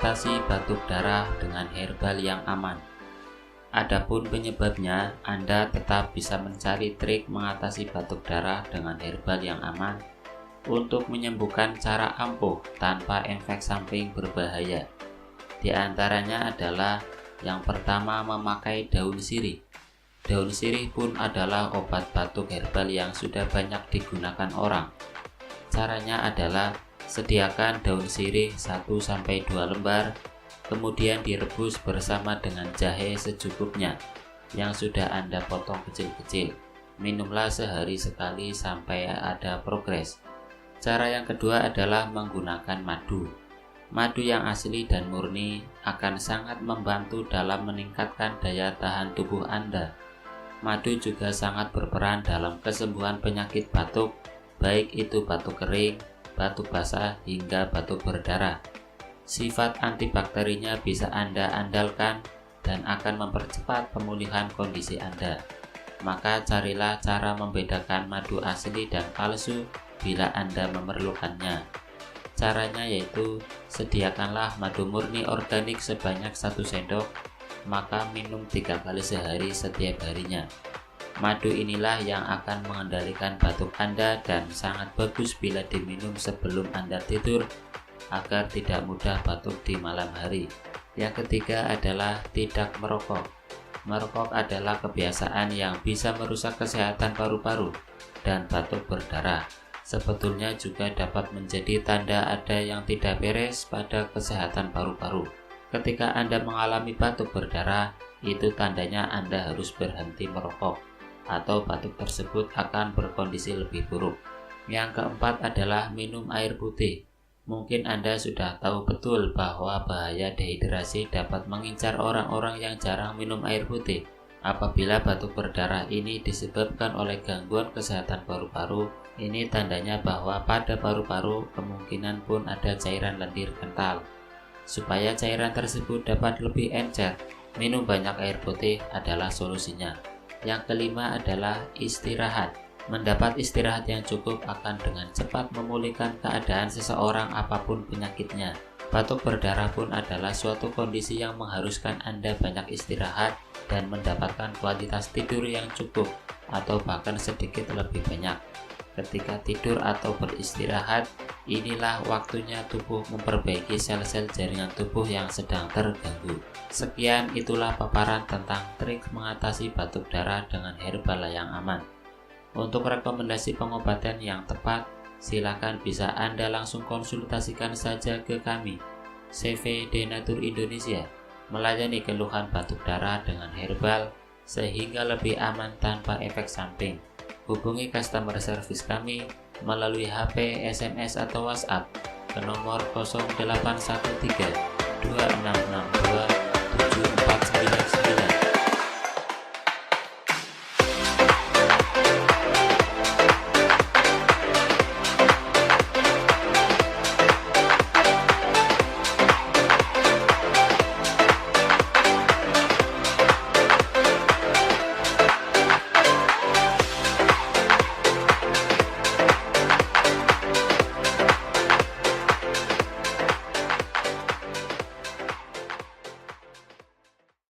mengatasi batuk darah dengan herbal yang aman. Adapun penyebabnya, Anda tetap bisa mencari trik mengatasi batuk darah dengan herbal yang aman untuk menyembuhkan cara ampuh tanpa efek samping berbahaya. Di antaranya adalah yang pertama, memakai daun sirih. Daun sirih pun adalah obat batuk herbal yang sudah banyak digunakan orang. Caranya adalah sediakan daun sirih 1-2 lembar, kemudian direbus bersama dengan jahe secukupnya yang sudah Anda potong kecil-kecil. Minumlah sehari sekali sampai ada progres. Cara yang kedua adalah menggunakan madu. Madu yang asli dan murni akan sangat membantu dalam meningkatkan daya tahan tubuh Anda. Madu juga sangat berperan dalam kesembuhan penyakit batuk, baik itu batuk kering, batuk basah, hingga batuk berdarah. Sifat antibakterinya bisa Anda andalkan dan akan mempercepat pemulihan kondisi Anda. Maka carilah cara membedakan madu asli dan palsu bila Anda memerlukannya. Caranya yaitu sediakanlah madu murni organik sebanyak 1 sendok, maka minum 3 kali sehari setiap harinya. Madu inilah yang akan mengendalikan batuk Anda dan sangat bagus bila diminum sebelum Anda tidur agar tidak mudah batuk di malam hari. Yang ketiga adalah tidak merokok. Merokok adalah kebiasaan yang bisa merusak kesehatan paru-paru dan batuk berdarah. Sebetulnya juga dapat menjadi tanda ada yang tidak beres pada kesehatan paru-paru. Ketika Anda mengalami batuk berdarah, itu tandanya Anda harus berhenti merokok, atau batuk tersebut akan berkondisi lebih buruk. Yang keempat adalah minum air putih. Mungkin Anda sudah tahu betul bahwa bahaya dehidrasi dapat mengincar orang-orang yang jarang minum air putih. Apabila batuk berdarah ini disebabkan oleh gangguan kesehatan paru-paru, ini tandanya bahwa pada paru-paru kemungkinan pun ada cairan lendir kental. Supaya cairan tersebut dapat lebih encer, minum banyak air putih adalah solusinya. Yang kelima adalah istirahat. Mendapat istirahat yang cukup akan dengan cepat memulihkan keadaan seseorang apapun penyakitnya. Batuk berdarah pun adalah suatu kondisi yang mengharuskan Anda banyak istirahat dan mendapatkan kualitas tidur yang cukup atau bahkan sedikit lebih banyak. Ketika tidur atau beristirahat, inilah waktunya tubuh memperbaiki sel-sel jaringan tubuh yang sedang terganggu. Sekian, itulah paparan tentang trik mengatasi batuk darah dengan herbal yang aman. Untuk rekomendasi pengobatan yang tepat, silakan bisa Anda langsung konsultasikan saja ke kami, CV Denatur Indonesia, melayani keluhan batuk darah dengan herbal sehingga lebih aman tanpa efek samping. Hubungi customer service kami melalui HP, SMS, atau WhatsApp ke nomor 0813 2662